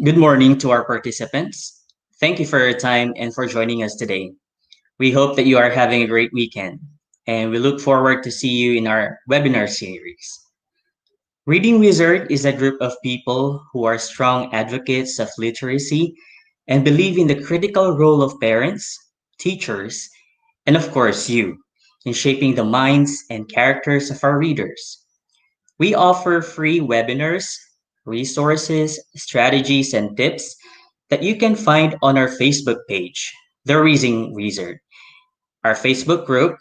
Good morning to our participants. Thank you for your time and for joining us today. We hope that you are having a great weekend, and we look forward to see you in our webinar series. Reading Wizard is a group of people who are strong advocates of literacy and believe in the critical role of parents, teachers, and of course you in shaping the minds and characters of our readers. We offer free webinars, resources, strategies, and tips that you can find on our Facebook page, The Reading Wizard, our Facebook group,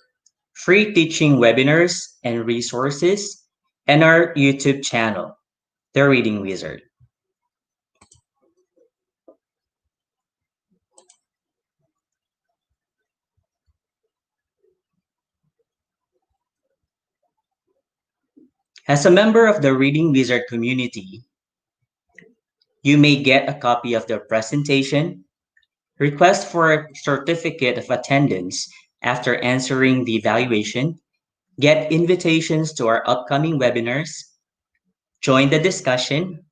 free teaching webinars and resources, and our YouTube channel, The Reading Wizard. As a member of the Reading Wizard community, you may get a copy of the presentation, request for a certificate of attendance after answering the evaluation, get invitations to our upcoming webinars, join the discussion,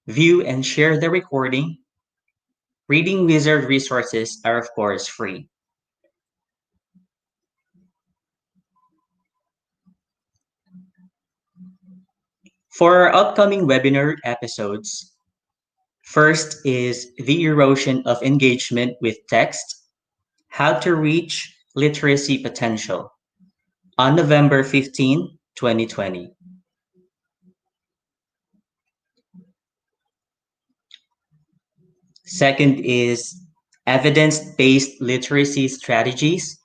view and share the recording. Reading Wizard resources are, of course, free. For our upcoming webinar episodes, first is the erosion of engagement with text, how to reach literacy potential on November 15, 2020. Second is evidence-based literacy strategies,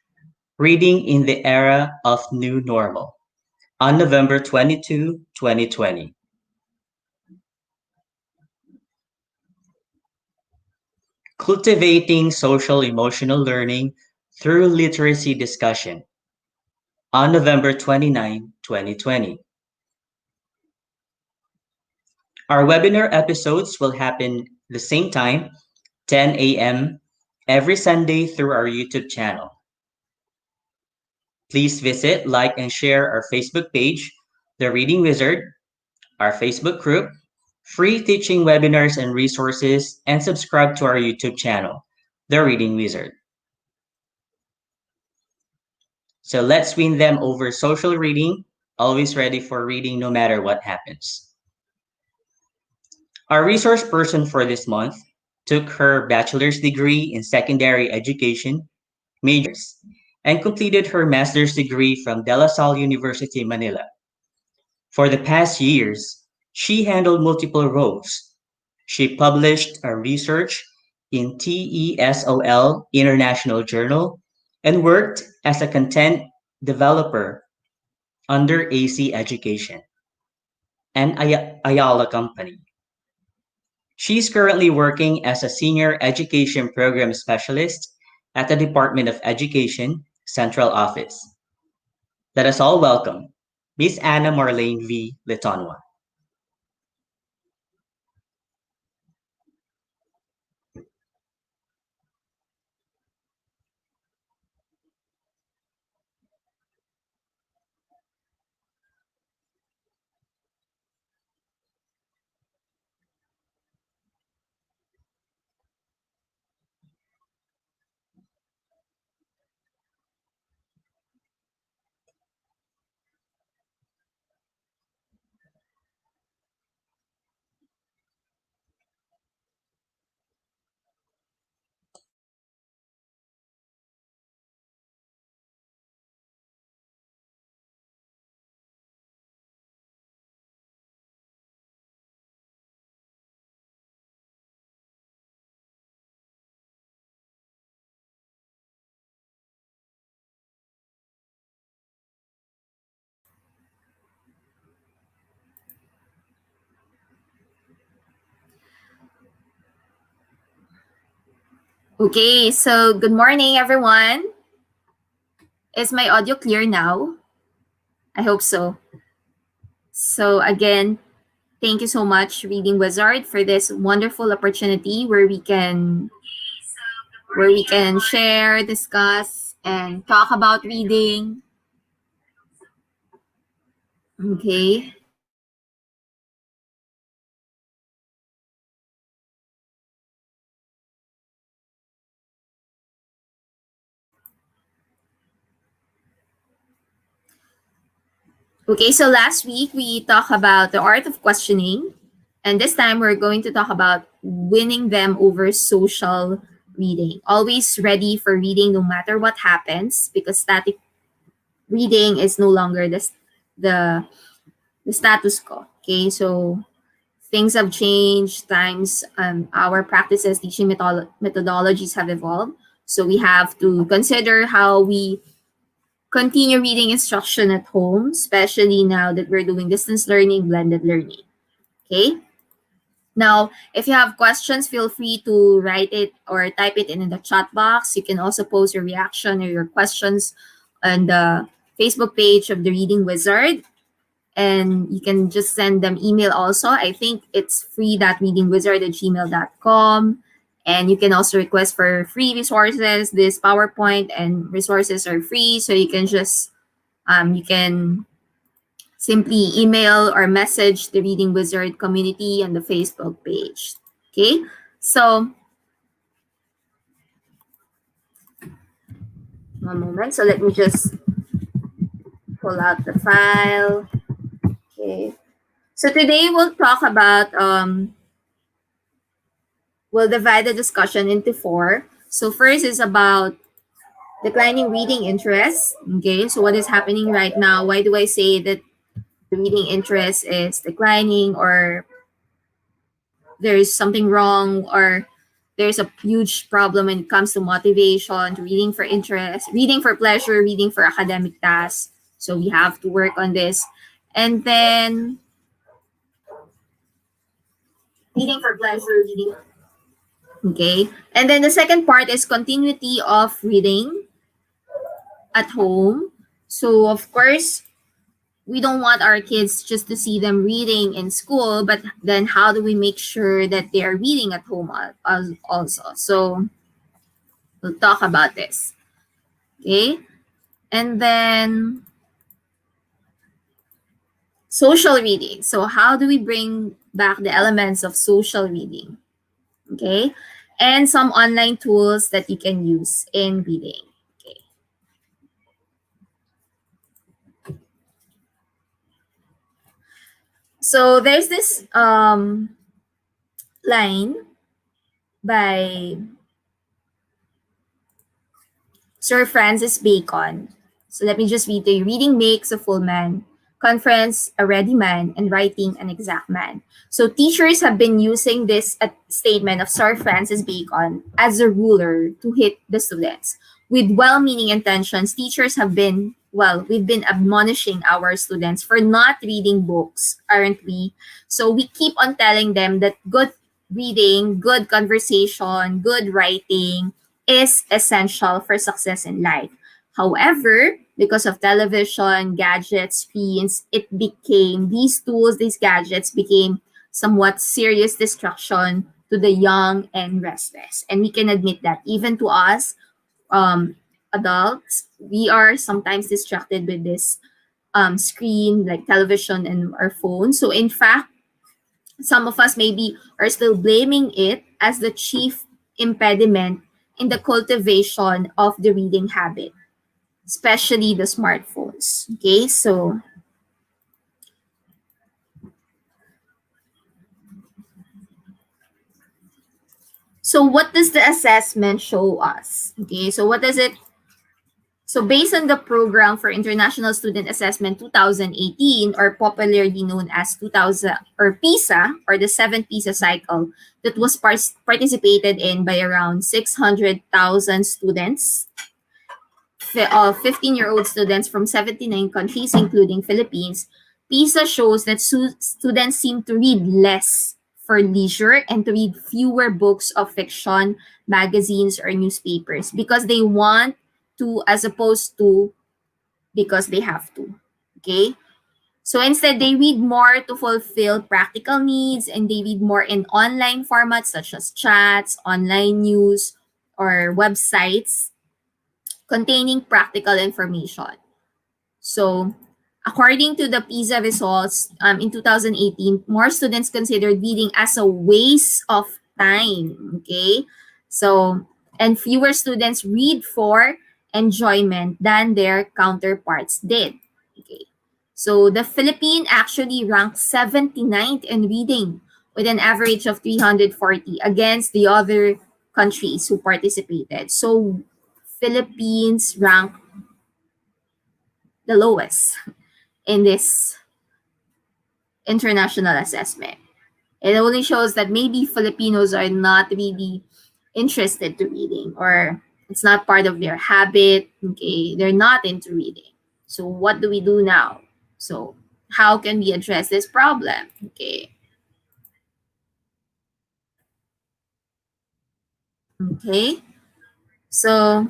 reading in the era of new normal on November 22, 2020. Cultivating social emotional learning through literacy discussion on November 29, 2020. Our webinar episodes will happen the same time, 10 a.m. every Sunday through our YouTube channel. Please visit, like, and share our Facebook page, The Reading Wizard, our Facebook group, free teaching webinars and resources, and subscribe to our YouTube channel, The Reading Wizard. So let's win them over social reading, always ready for reading no matter what happens. Our resource person for this month took her bachelor's degree in secondary education, majors, and completed her master's degree from De La Salle University, Manila. For the past years, she handled multiple roles. She published a research in TESOL International Journal and worked as a content developer under AC Education, an Ayala company. She's currently working as a senior education program specialist at the Department of Education Central Office. Let us all welcome Miss Anna Marlene V. Letonwa. Okay, so good morning, everyone. Is my audio clear now? I hope so. So, again, thank you so much, Reading Wizard, for this wonderful opportunity where we can share, discuss, and talk about reading. Okay. Okay, so last week we talked about the art of questioning, and this time we're going to talk about winning them over social reading. Always ready for reading no matter what happens, because static reading is no longer the, the status quo. Okay, so things have changed, times, our practices, teaching methodologies have evolved. So we have to consider how we continue reading instruction at home, especially now that we're doing distance learning, blended learning. Okay. Now, if you have questions, feel free to write it or type it in the chat box. You can also post your reaction or your questions on the Facebook page of the Reading Wizard. And you can just send them email also. I think it's free.readingwizard@gmail.com. And you can also request for free resources. This PowerPoint and resources are free. So you can simply email or message the Reading Wizard community on the Facebook page. Okay, so one moment. So let me just pull out the file. Okay, so today we'll talk about we'll divide the discussion into four. So first is about declining reading interest. Okay, so what is happening right now? Why do I say that the reading interest is declining, or there is something wrong, or there's a huge problem when it comes to motivation, to reading for interest, reading for pleasure, reading for academic tasks. So we have to work on this. And then reading for pleasure, reading. Okay. And then the second part is continuity of reading at home. So of course, we don't want our kids just to see them reading in school, but then how do we make sure that they are reading at home also? So we'll talk about this. Okay. And then social reading. So, how do we bring back the elements of social reading? Okay. And some online tools that you can use in reading. Okay. So, there's this line by Sir Francis Bacon. So let me just read to you. Reading makes a full man, conference a ready man, and writing an exact man. So teachers have been using this statement of Sir Francis Bacon as a ruler to hit the students. With well-meaning intentions, teachers have been, well, we've been admonishing our students for not reading books, aren't we? So we keep on telling them that good reading, good conversation, good writing is essential for success in life. However, because of television, gadgets, screens, these tools, these gadgets became somewhat serious distraction to the young and restless. And we can admit that even to us, um, adults, we are sometimes distracted with this screen, like television and our phone. So in fact, some of us maybe are still blaming it as the chief impediment in the cultivation of the reading habit, especially the smartphones. Okay, so what does the assessment show us? Okay, so what does it So based on the Program for International Student Assessment 2018, or popularly known as 2000 or PISA, or the 7th PISA cycle, that was participated in by around 600,000 students, 15-year-old students from 79 countries, including Philippines. PISA shows that students seem to read less for leisure and to read fewer books of fiction, magazines, or newspapers because they want to as opposed to because they have to. Okay? So instead, they read more to fulfill practical needs and they read more in online formats such as chats, online news, or websites containing practical information. So, according to the PISA results in 2018, more students considered reading as a waste of time. Okay. So, and fewer students read for enjoyment than their counterparts did. Okay. So, the Philippines actually ranked 79th in reading with an average of 340 against the other countries who participated. So, Philippines ranked the lowest in this international assessment. It only shows that maybe Filipinos are not really interested to reading or it's not part of their habit. Okay, they're not into reading. So what do we do now? So how can we address this problem? Okay. Okay. So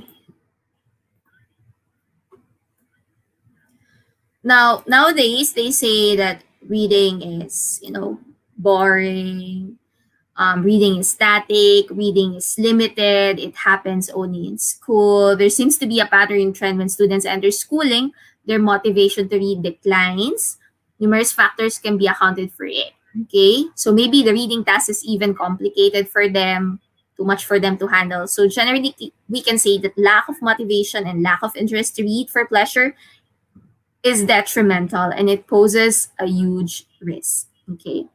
now nowadays they say that reading is, boring. Reading is static, reading is limited, it happens only in school. There seems to be a pattern trend when students enter schooling, their motivation to read declines. Numerous factors can be accounted for it. Okay, so maybe the reading task is even complicated for them, too much for them to handle. So generally, we can say that lack of motivation and lack of interest to read for pleasure is detrimental and it poses a huge risk. Okay.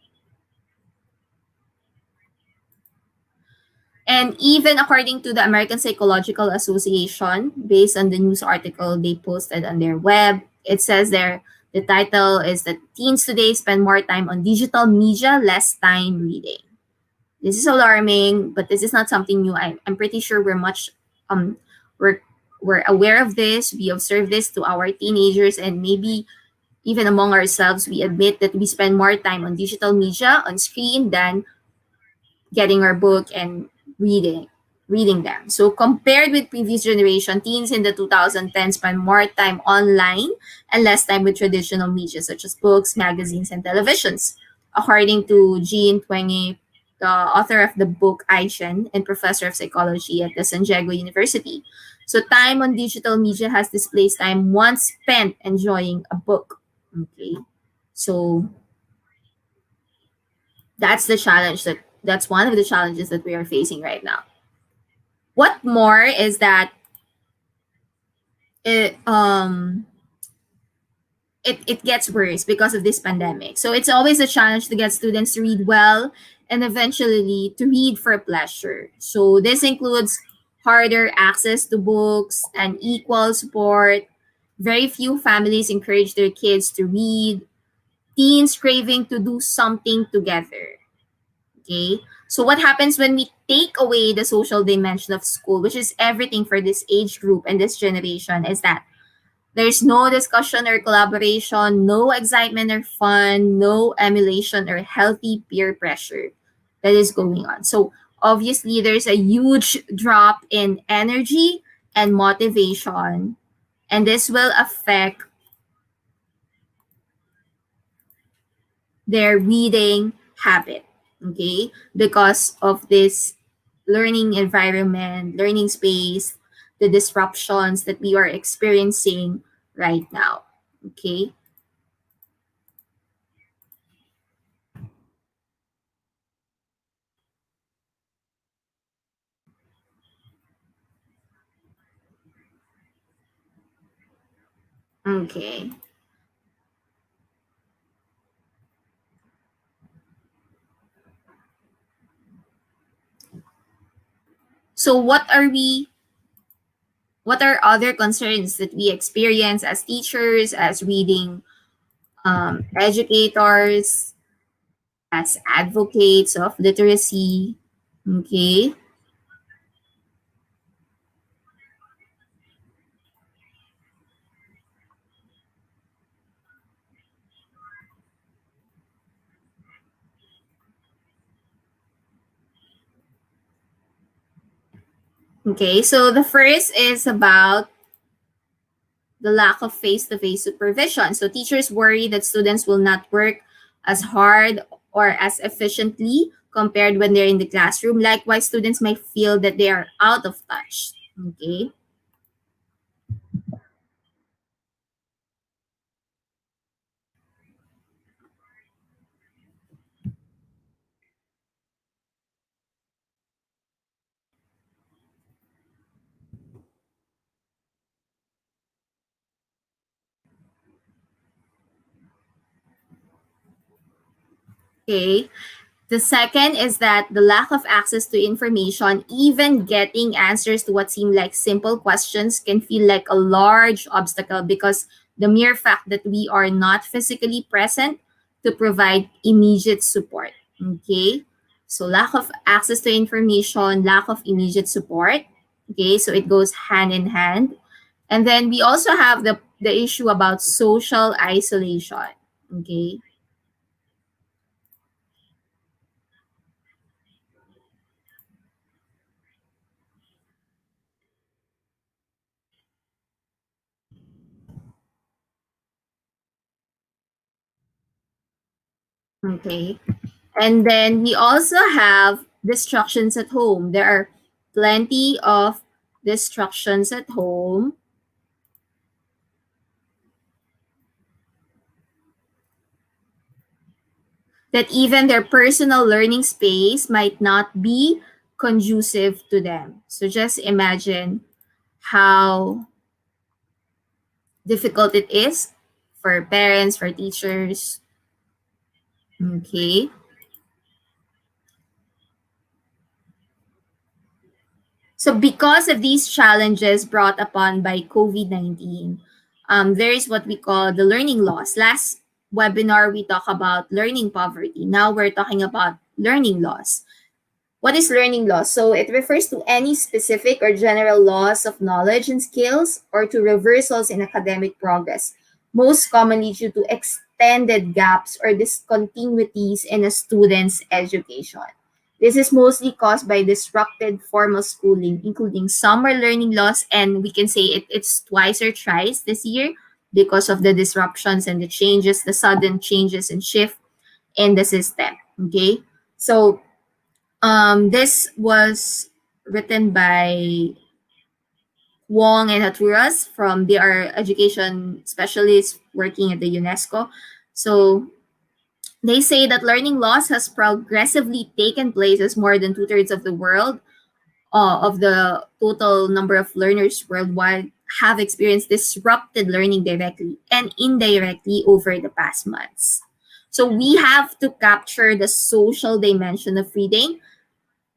And even according to the American Psychological Association, based on the news article they posted on their web, it says there the title is that teens today spend more time on digital media, less time reading. This is alarming, but this is not something new. I'm pretty sure um we're we're aware of this. We observe this to our teenagers and maybe even among ourselves, we admit that we spend more time on digital media on screen than getting our book and reading them. So compared with previous generation, teens in the 2010s spend more time online and less time with traditional media such as books, magazines, and televisions. According to Jean Twenge, the author of the book Aishen and professor of psychology at the San Diego University. So time on digital media has displaced time once spent enjoying a book. Okay. So that's one of the challenges that we are facing right now. What more is that it it gets worse because of this pandemic. So it's always a challenge to get students to read well and eventually to read for pleasure. So this includes harder access to books and equal support. Very few families encourage their kids to read. Teens craving to do something together. Okay. So what happens when we take away the social dimension of school, which is everything for this age group and this generation, is that there's no discussion or collaboration, no excitement or fun, no emulation or healthy peer pressure that is going on. So obviously there's a huge drop in energy and motivation, and this will affect their reading habit, okay, because of this learning environment, learning space, the disruptions that we are experiencing right now. Okay. Okay. So what are other concerns that we experience as teachers, as reading educators, as advocates of literacy? Okay. Okay, so the first is about the lack of face-to-face supervision. So teachers worry that students will not work as hard or as efficiently compared when they're in the classroom. Likewise, students might feel that they are out of touch. Okay. Okay. The second is that the lack of access to information, even getting answers to what seem like simple questions, can feel like a large obstacle because the mere fact that we are not physically present to provide immediate support. Okay. So, lack of access to information, lack of immediate support. Okay. So, it goes hand in hand. And then we also have the issue about social isolation. Okay. Okay. And then we also have distractions at home. There are plenty of distractions at home that even their personal learning space might not be conducive to them. So just imagine how difficult it is for parents, for teachers. Okay. So, because of these challenges brought upon by COVID 19, there is what we call the learning loss. Last webinar, we talked about learning poverty. Now we're talking about learning loss. What is learning loss? So, it refers to any specific or general loss of knowledge and skills or to reversals in academic progress, most commonly due to extended gaps or discontinuities in a student's education. This is mostly caused by disrupted formal schooling, including summer learning loss, and we can say it's twice or thrice this year because of the disruptions and the changes, the sudden changes and shift in the system. Okay, so this was written by Wong and Haturas from they are education specialists working at the UNESCO. So they say that learning loss has progressively taken place as more than two-thirds of the world of the total number of learners worldwide have experienced disrupted learning directly and indirectly over the past months. So we have to capture the social dimension of reading.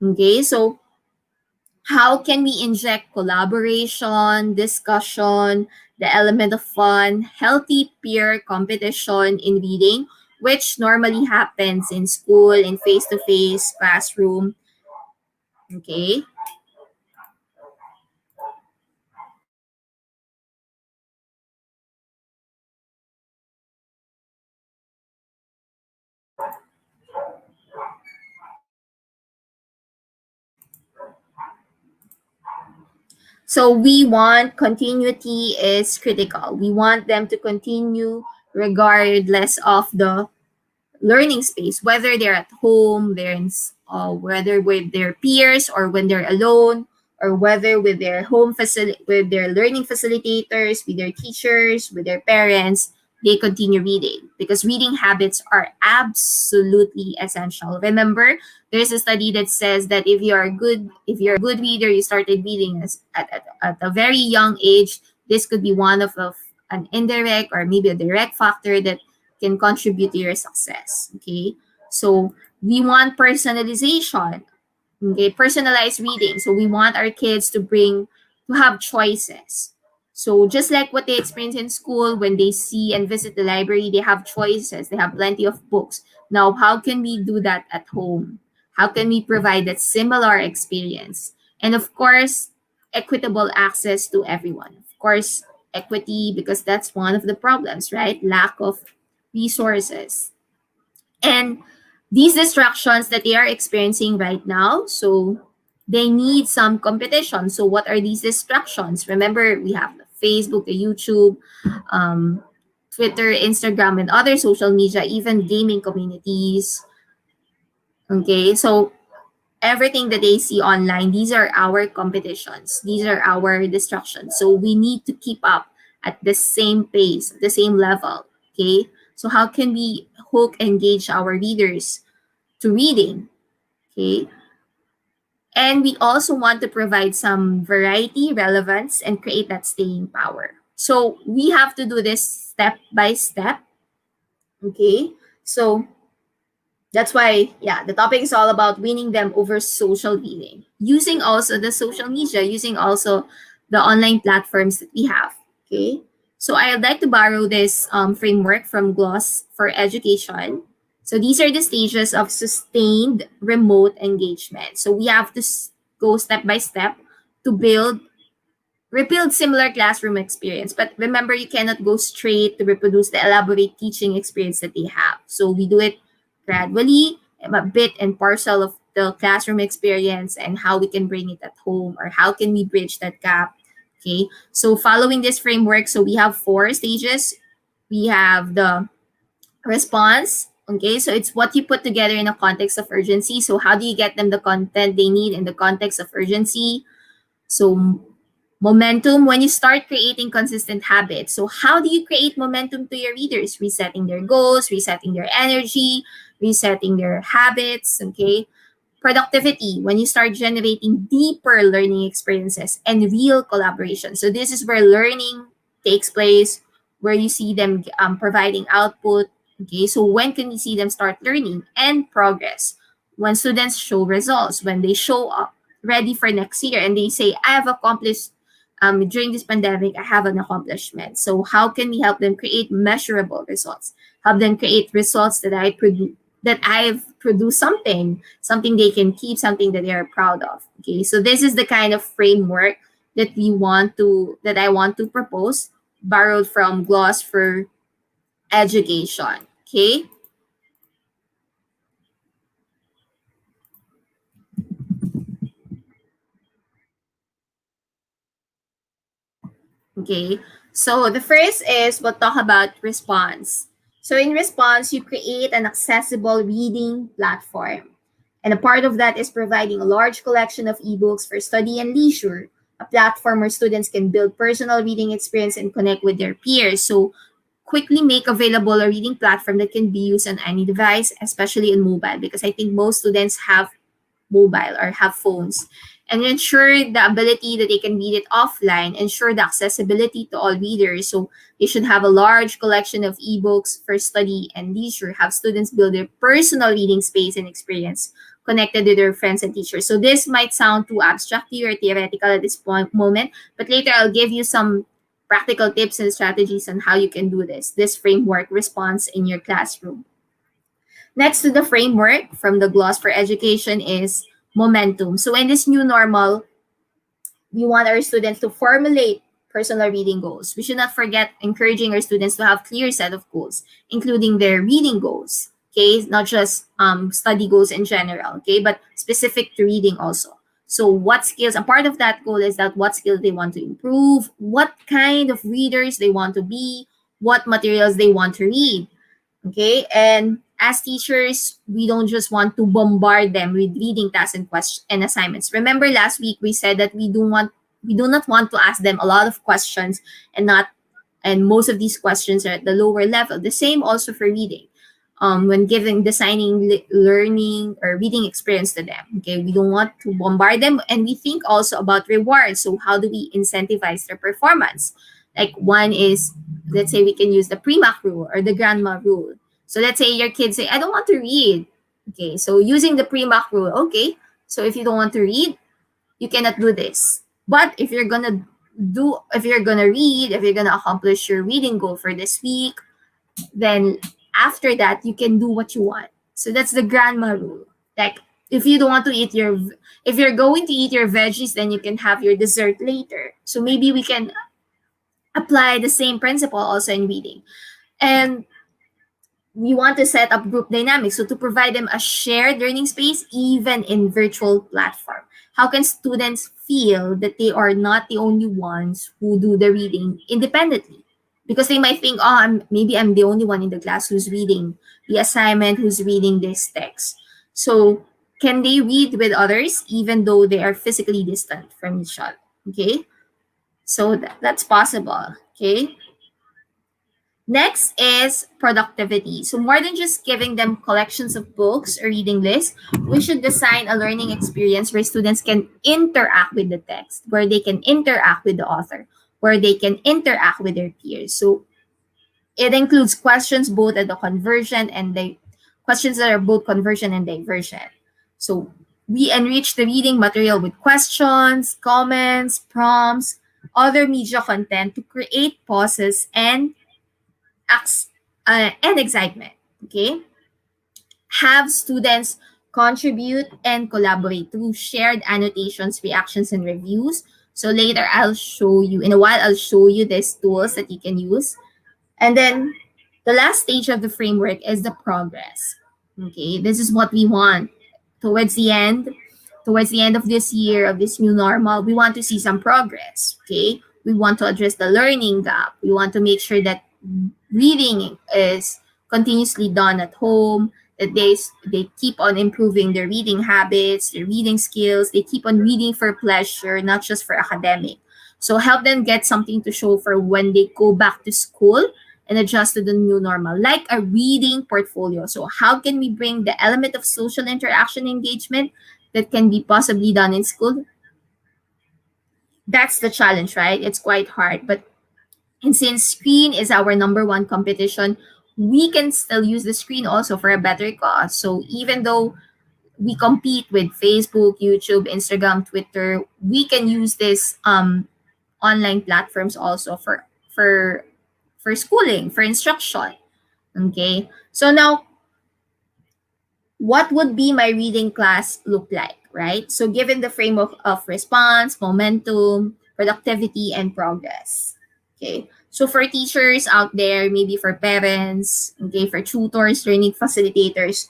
Okay, so how can we inject collaboration, discussion, the element of fun, healthy peer competition in reading, which normally happens in school, in face to face classroom? Okay. So we want continuity is critical. We want them to continue regardless of the learning space, whether they're at home, whether with their peers or when they're alone, or whether with their with their learning facilitators, with their teachers, with their parents, they continue reading because reading habits are absolutely essential. Remember, there's a study that says that if you're a good reader, you started reading at a very young age. This could be one of an indirect or maybe a direct factor that can contribute to your success. Okay. So we want personalization. Okay. Personalized reading. So we want our kids to have choices. So just like what they experience in school, when they see and visit the library, they have choices. They have plenty of books. Now, how can we do that at home? How can we provide that similar experience? And of course, equitable access to everyone. Of course, equity, because that's one of the problems, right? Lack of resources. And these distractions that they are experiencing right now, so they need some competition. So what are these distractions? Remember, we have the Facebook, the YouTube, um, Twitter, Instagram, and other social media, even gaming communities. Okay, so everything that they see online, these are our competitions. These are our distractions. So we need to keep up at the same pace, the same level. Okay, so how can we hook, engage our readers to reading? Okay, and we also want to provide some variety, relevance, and create that staying power. So we have to do this step by step. Okay. So that's why, yeah, the topic is all about winning them over social reading. Using also the social media, using also the online platforms that we have. Okay. So I'd like to borrow this framework from Gloss for Education. So these are the stages of sustained remote engagement. So we have to go step by step to rebuild similar classroom experience. But remember, you cannot go straight to reproduce the elaborate teaching experience that they have. So we do it gradually, a bit and parcel of the classroom experience and how we can bring it at home or how can we bridge that gap. Okay. So following this framework, so we have four stages. We have the response. Okay, so it's what you put together in a context of urgency. So how do you get them the content they need in the context of urgency? So momentum, when you start creating consistent habits. So how do you create momentum to your readers? Resetting their goals, resetting their energy, resetting their habits. Okay. Productivity, when you start generating deeper learning experiences and real collaboration. So this is where learning takes place, where you see them providing output. Okay, so when can we see them start learning and progress? When students show results, when they show up ready for next year and they say, I have accomplished during this pandemic, I have an accomplishment. So how can we help them create measurable results? Help them create results that I've produced something they can keep, something that they are proud of. Okay, so this is the kind of framework that I want to propose, borrowed from Gloss for Education. Okay. Okay. So the first is we'll talk about response. So in response, you create an accessible reading platform. And a part of that is providing a large collection of ebooks for study and leisure, a platform where students can build personal reading experience and connect with their peers. So quickly make available a reading platform that can be used on any device, especially in mobile, because I think most students have mobile or have phones, and ensure the ability that they can read it offline, ensure the accessibility to all readers. So they should have a large collection of ebooks for study and leisure, have students build their personal reading space and experience connected to their friends and teachers. So this might sound too abstract or theoretical at this moment, but later I'll give you some practical tips and strategies on how you can do this framework response in your classroom. Next to the framework from the Gloss for Education is momentum. So in this new normal, we want our students to formulate personal reading goals. We should not forget encouraging our students to have clear set of goals, including their reading goals. Okay, not just study goals in general. Okay, but specific to reading also. So what skills? A part of that goal is that what skills they want to improve, what kind of readers they want to be, what materials they want to read. Okay, and as teachers, we don't just want to bombard them with reading tasks and questions and assignments. Remember last week we said that we do not want to ask them a lot of questions, and most of these questions are at the lower level. The same also for reading. When giving designing learning or reading experience to them. Okay, we don't want to bombard them, and we think also about rewards. So how do we incentivize their performance? Like one is, let's say we can use the Premac rule or the grandma rule. So let's say your kids say, I don't want to read. Okay, so using the Premac rule, okay, so if you don't want to read, you cannot do this. But if you're gonna read, if you're gonna accomplish your reading goal for this week, then after that you can do what you want. So that's the grandma rule. Like if you don't want to eat your if you're going to eat your veggies, then you can have your dessert later. So maybe we can apply the same principle also in reading. And we want to set up group dynamics, so to provide them a shared learning space even in virtual platform. How can students feel that they are not the only ones who do the reading independently? Because they might think, oh, maybe I'm the only one in the class who's reading the assignment, who's reading this text. So can they read with others even though they are physically distant from each other? Okay, so that's possible. Okay. Next is productivity. So more than just giving them collections of books or reading lists, we should design a learning experience where students can interact with the text, where they can interact with the author, where they can interact with their peers. So it includes questions both at the conversion and the questions that are both conversion and diversion. So we enrich the reading material with questions, comments, prompts, other media content to create pauses and excitement. Okay, have students contribute and collaborate through shared annotations, reactions, and reviews. So later I'll show you, in a while I'll show you these tools that you can use. And then the last stage of the framework is the progress. Okay, this is what we want towards the end. Towards the end of this year, of this new normal, we want to see some progress. Okay, we want to address the learning gap. We want to make sure that reading is continuously done at home, that they keep on improving their reading habits, their reading skills. They keep on reading for pleasure, not just for academic. So help them get something to show for when they go back to school and adjust to the new normal, like a reading portfolio. So how can we bring the element of social interaction engagement that can be possibly done in school? That's the challenge, right? It's quite hard, but and since screen is our number one competition, we can still use the screen also for a better cause. So even though we compete with Facebook, YouTube, Instagram, Twitter, we can use this online platforms also for schooling, for instruction. Okay. So now, what would be my reading class look like, right? So given the frame of response, momentum, productivity, and progress. Okay. So for teachers out there, maybe for parents, okay, for tutors, learning facilitators,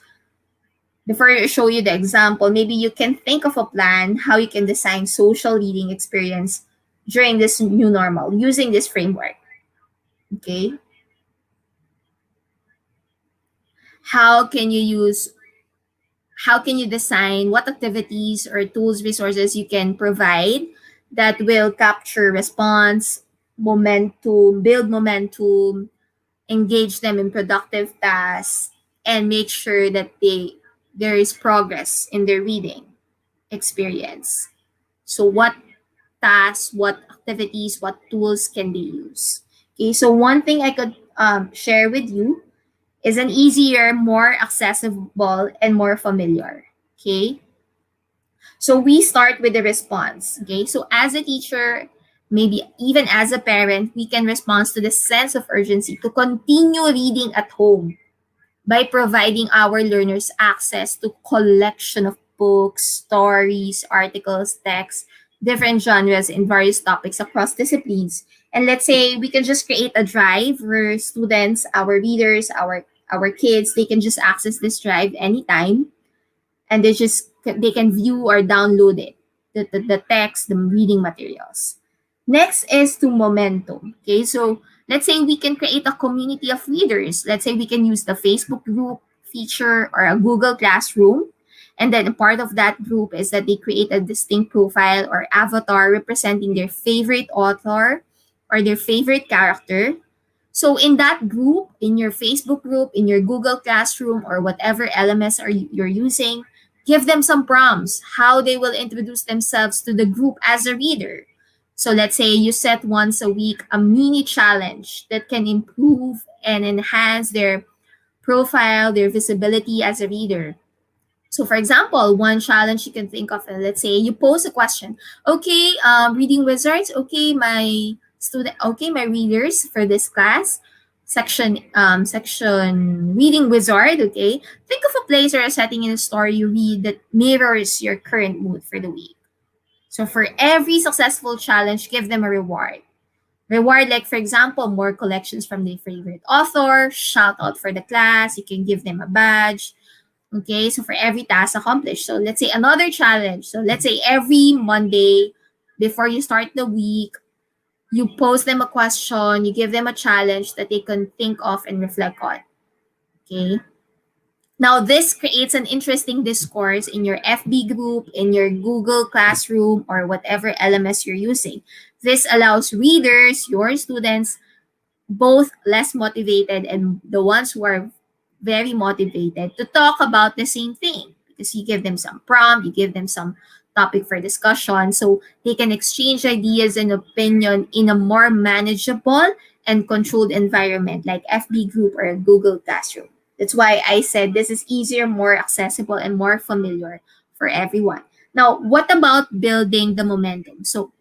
before I show you the example, maybe you can think of a plan how you can design social reading experience during this new normal using this framework. Okay. How can you use how can you design what activities or tools, resources you can provide that will capture response, momentum, build momentum, engage them in productive tasks, and make sure that there is progress in their reading experience. So what tasks, what activities, what tools can they use? Okay, so one thing I could share with you is an easier, more accessible, and more familiar. Okay. So we start with the response. Okay. So as a teacher, maybe even as a parent, we can respond to the sense of urgency to continue reading at home by providing our learners access to collection of books, stories, articles, texts, different genres in various topics across disciplines. And let's say we can just create a drive where students, our readers, our kids, they can just access this drive anytime, and they can view or download it, the text, the reading materials. Next is to momentum. Okay, so let's say we can create a community of readers. Let's say we can use the Facebook group feature or a Google Classroom. And then a part of that group is that they create a distinct profile or avatar representing their favorite author or their favorite character. So in that group, in your Facebook group, in your Google Classroom, or whatever LMS you're using, give them some prompts how they will introduce themselves to the group as a reader. So let's say you set once a week a mini challenge that can improve and enhance their profile, their visibility as a reader. So for example, one challenge you can think of, let's say you pose a question. Okay, reading wizards. Okay, my readers for this class, section reading wizard. Okay, think of a place or a setting in a story you read that mirrors your current mood for the week. So for every successful challenge, give them a reward. Reward, like for example, more collections from their favorite author, shout out for the class, you can give them a badge, Okay, so for every task accomplished. So let's say another challenge. So let's say every Monday before you start the week, you post them a question, you give them a challenge that they can think of and reflect on. Okay. Now, this creates an interesting discourse in your FB group, in your Google Classroom, or whatever LMS you're using. This allows readers, your students, both less motivated and the ones who are very motivated to talk about the same thing because you give them some prompt, you give them some topic for discussion so they can exchange ideas and opinion in a more manageable and controlled environment like FB group or Google Classroom. That's why I said this is easier, more accessible, and more familiar for everyone. Now, what about building the momentum? So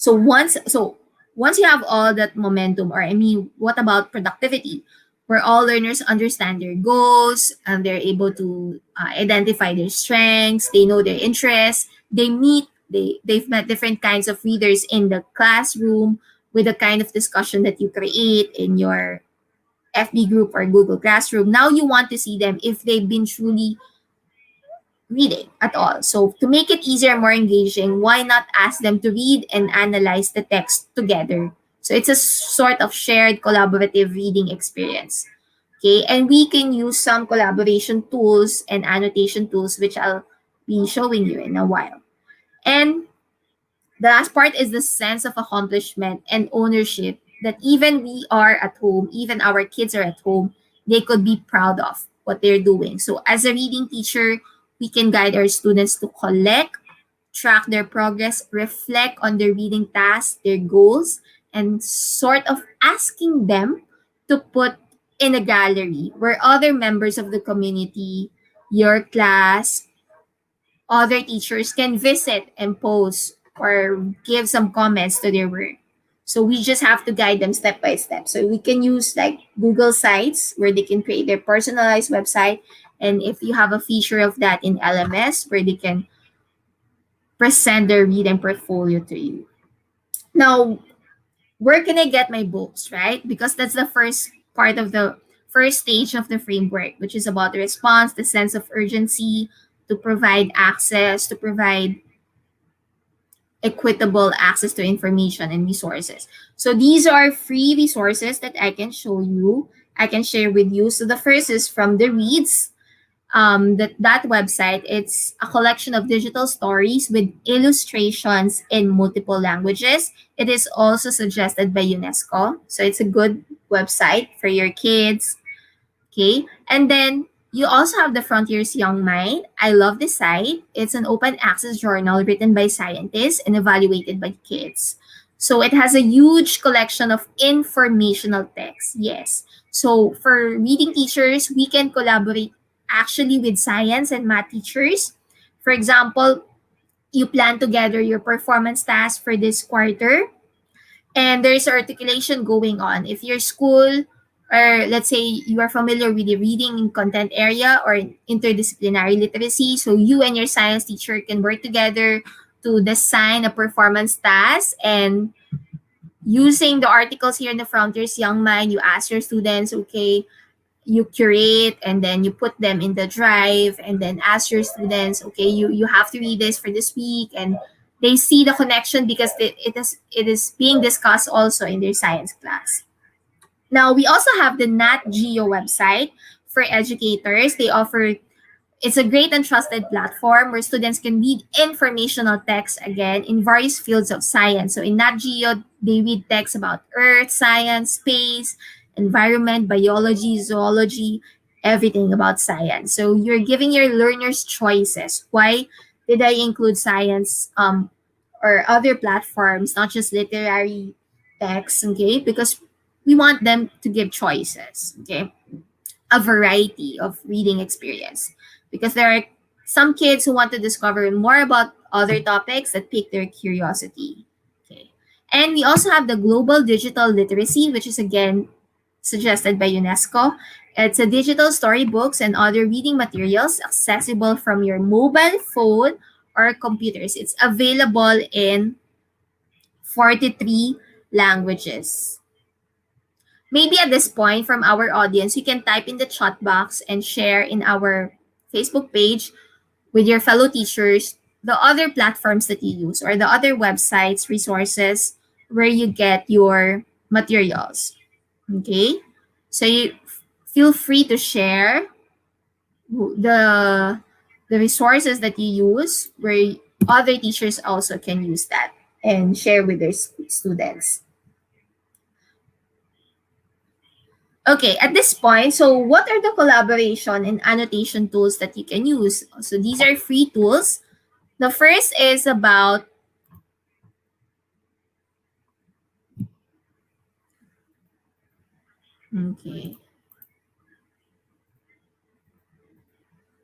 once you have all that momentum, or I mean, what about productivity? Where all learners understand their goals and they're able to identify their strengths, they know their interests, they've met different kinds of readers in the classroom with the kind of discussion that you create in your FB group or Google Classroom. Now you want to see them if they've been truly reading at all. So to make it easier, more engaging, why not ask them to read and analyze the text together? So it's a sort of shared collaborative reading experience. Okay, and we can use some collaboration tools and annotation tools, which I'll be showing you in a while. And the last part is the sense of accomplishment and ownership that even we are at home, even our kids are at home, they could be proud of what they're doing. So as a reading teacher, we can guide our students to collect, track their progress, reflect on their reading tasks, their goals, and sort of asking them to put in a gallery where other members of the community, your class, other teachers can visit and post or give some comments to their work. So we just have to guide them step by step. So we can use like Google Sites where they can create their personalized website. And if you have a feature of that in LMS where they can present their reading portfolio to you. Now, where can I get my books, right? Because that's the first part of the first stage of the framework, which is about the response, the sense of urgency, to provide access, to provide equitable access to information and resources. So these are free resources that I can show you, I can share with you. So the first is from the Reads. That website, it's a collection of digital stories with illustrations in multiple languages. It is also suggested by UNESCO, so it's a good website for your kids. Okay, and then you also have the Frontiers Young Mind. I love this site. It's an open access journal written by scientists and evaluated by kids. So it has a huge collection of informational text. Yes. So for reading teachers, we can collaborate actually with science and math teachers. For example, you plan together your performance task for this quarter and there's articulation going on. If your school, or let's say you are familiar with the reading and content area or interdisciplinary literacy, so you and your science teacher can work together to design a performance task. And using the articles here in the Frontiers Young Mind, you ask your students, okay, you curate and then you put them in the drive and then ask your students, okay, you have to read this for this week, and they see the connection because it is being discussed also in their science class. Now we also have the Nat Geo website for educators. They offer, it's a great and trusted platform where students can read informational text again in various fields of science. So in Nat Geo, they read texts about earth, science, space, environment, biology, zoology, everything about science. So you're giving your learners choices. Why did I include science or other platforms, not just literary texts, okay? Because we want them to give choices, okay? A variety of reading experience because there are some kids who want to discover more about other topics that pique their curiosity. Okay. And we also have the Global Digital Literacy, which is again suggested by UNESCO. It's a digital storybooks and other reading materials accessible from your mobile phone or computers. It's available in 43 languages. maybe at this point from our audience, you can type in the chat box and share in our Facebook page with your fellow teachers the other platforms that you use or the other websites, resources where you get your materials. Okay? So you feel free to share the the resources that you use where other teachers also can use that and share with their students. Okay, at this point, so what are the collaboration and annotation tools that you can use? So these are free tools. The first is about okay.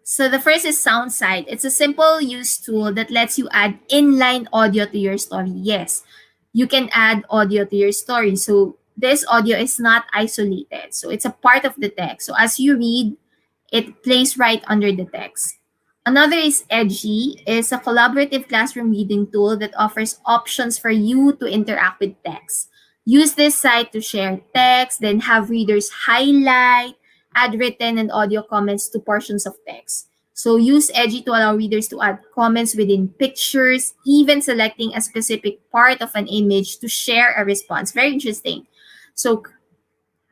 So the first is SoundSide. It's a simple use tool that lets you add inline audio to your story. Yes, you can add audio to your story. So this audio is not isolated. So it's a part of the text. So as you read, it plays right under the text. Another is Edgy, is a collaborative classroom reading tool that offers options for you to interact with text. Use this site to share text, then have readers highlight, add written and audio comments to portions of text. So use Edgy to allow readers to add comments within pictures, even selecting a specific part of an image to share a response. Very interesting. So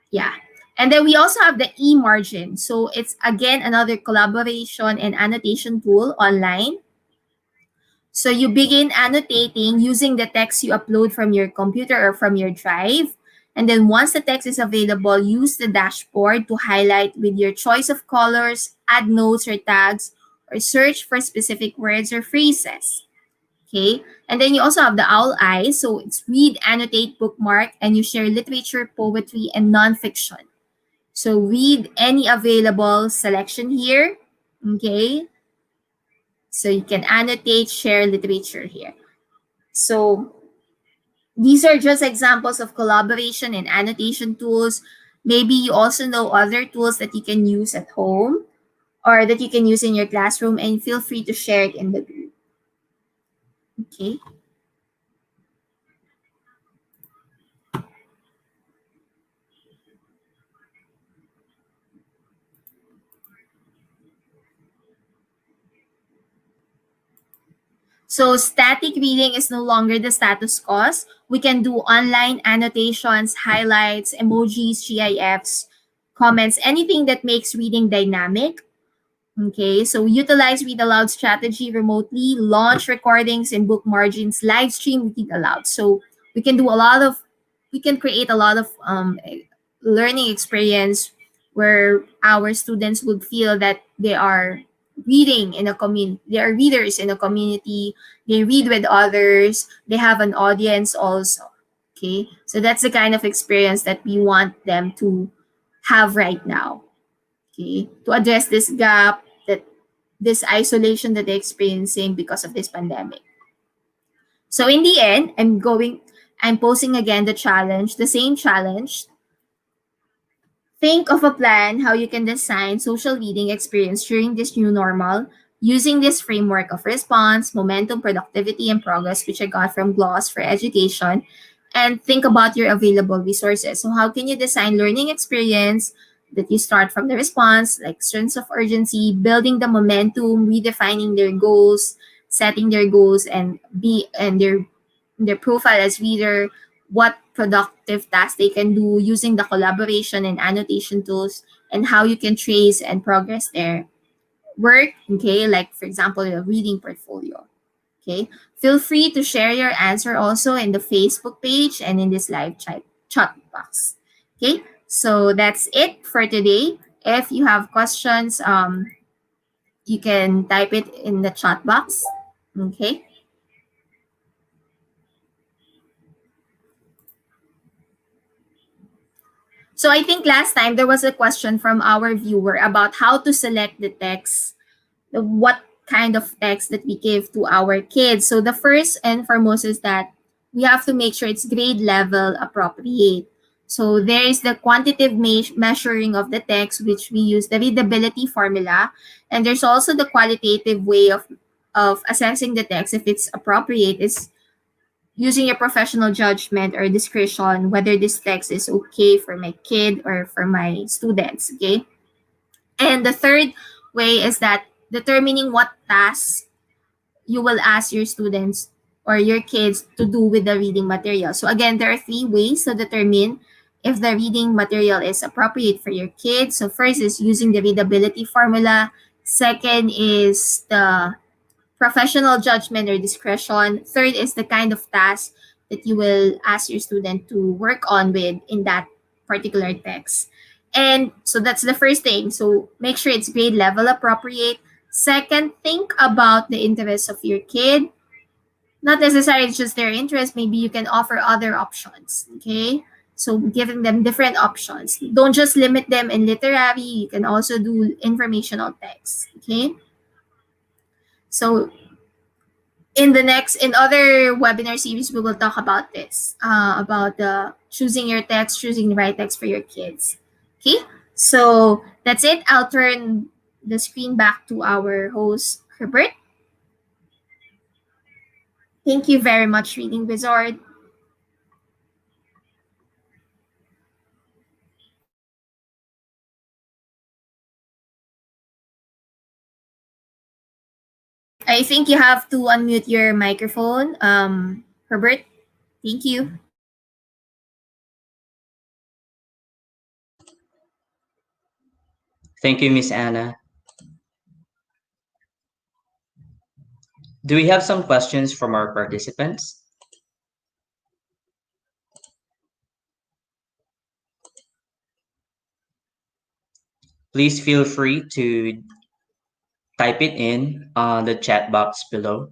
yeah. And then we also have the eMargin. So it's again another collaboration and annotation tool online. So you begin annotating using the text you upload from your computer or from your drive. And then once the text is available, use the dashboard to highlight with your choice of colors, add notes or tags, or search for specific words or phrases. Okay. And then you also have the Owl Eyes. So it's read, annotate, bookmark, and you share literature, poetry, and nonfiction. So read any available selection here. Okay. So you can annotate, share literature here. So these are just examples of collaboration and annotation tools. Maybe you also know other tools that you can use at home or that you can use in your classroom, and feel free to share it in the group. Okay. So static reading is no longer the status quo. We can do online annotations, highlights, emojis, GIFs, comments, anything that makes reading dynamic. Okay, so utilize read aloud strategy remotely, launch recordings in book margins, live stream read aloud. So we can do a lot of, we can create a lot of learning experience where our students would feel that they are reading in a community, they are readers in a community, they read with others, they have an audience also. Okay, so that's the kind of experience that we want them to have right now. Okay, to address this gap, that this isolation that they're experiencing because of this pandemic. So in the end, I'm posing again the challenge, the same challenge. Think of a plan how you can design social reading experience during this new normal using this framework of response, momentum, productivity, and progress, which I got from Gloss for Education, and think about your available resources. So how can you design learning experience that you start from the response, like sense of urgency, building the momentum, redefining their goals, setting their goals, and their profile as reader, what productive tasks they can do using the collaboration and annotation tools, and how you can trace and progress their work. Okay, like for example, a reading portfolio. Okay, feel free to share your answer also in the Facebook page and in this live chat box. Okay, so that's it for today. If you have questions, you can type it in the chat box. Okay. So I think last time there was a question from our viewer about how to select the text, what kind of text that we give to our kids. So the first and foremost is that we have to make sure it's grade level appropriate. So there is the quantitative measuring of the text, which we use the readability formula, and there's also the qualitative way of assessing the text if it's appropriate. Is using your professional judgment or discretion whether this text is okay for my kid or for my students, okay? And the third way is that determining what tasks you will ask your students or your kids to do with the reading material. So again, there are three ways to determine if the reading material is appropriate for your kids. So first is using the readability formula. Second is the professional judgment or discretion. Third is the kind of task that you will ask your student to work on with in that particular text. And so that's the first thing. So make sure it's grade level appropriate. Second, think about the interests of your kid. Not necessarily just their interest, maybe you can offer other options. Okay. So giving them different options. Don't just limit them in literary, you can also do informational text. Okay. So in other webinar series, we will talk about this, about the choosing your text, choosing the right text for your kids. Okay, so that's it. I'll turn the screen back to our host, Herbert. Thank you very much, Reading Wizard. I think you have to unmute your microphone, Herbert. Thank you. Thank you, Miss Anna. Do we have some questions from our participants? Please feel free to type it in on the chat box below.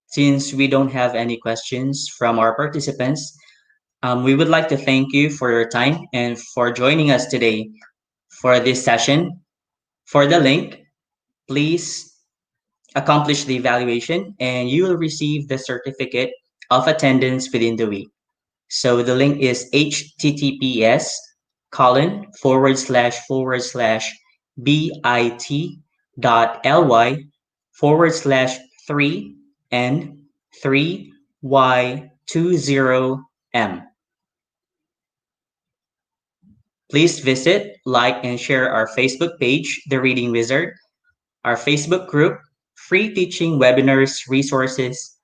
Since we don't have any questions from our participants, we would like to thank you for your time and for joining us today for this session. For the link, please accomplish the evaluation and you will receive the certificate of attendance within the week. So the link is https://bit.ly/3n3y20m. Please visit, like, and share our Facebook page, The Reading Wizard, our Facebook group, free teaching webinars, resources,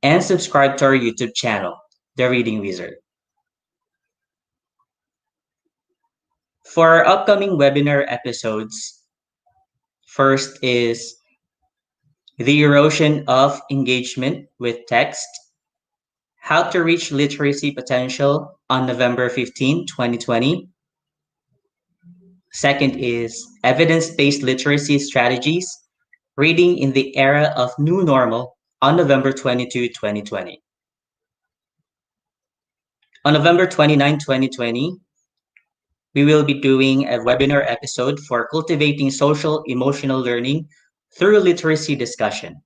and subscribe to our YouTube channel, The Reading Wizard. For our upcoming webinar episodes, first is the erosion of engagement with text, how to reach literacy potential on November 15, 2020. Second is evidence-based literacy strategies, reading in the era of new normal on November 22, 2020. On November 29, 2020, we will be doing a webinar episode for cultivating social emotional learning through literacy discussion.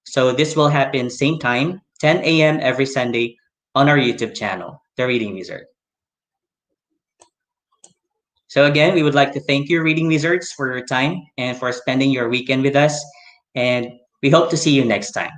So this will happen same time, 10 a.m. every Sunday on our YouTube channel, The Reading Wizard. So again, we would like to thank you, Reading Wizards, for your time and for spending your weekend with us. And we hope to see you next time.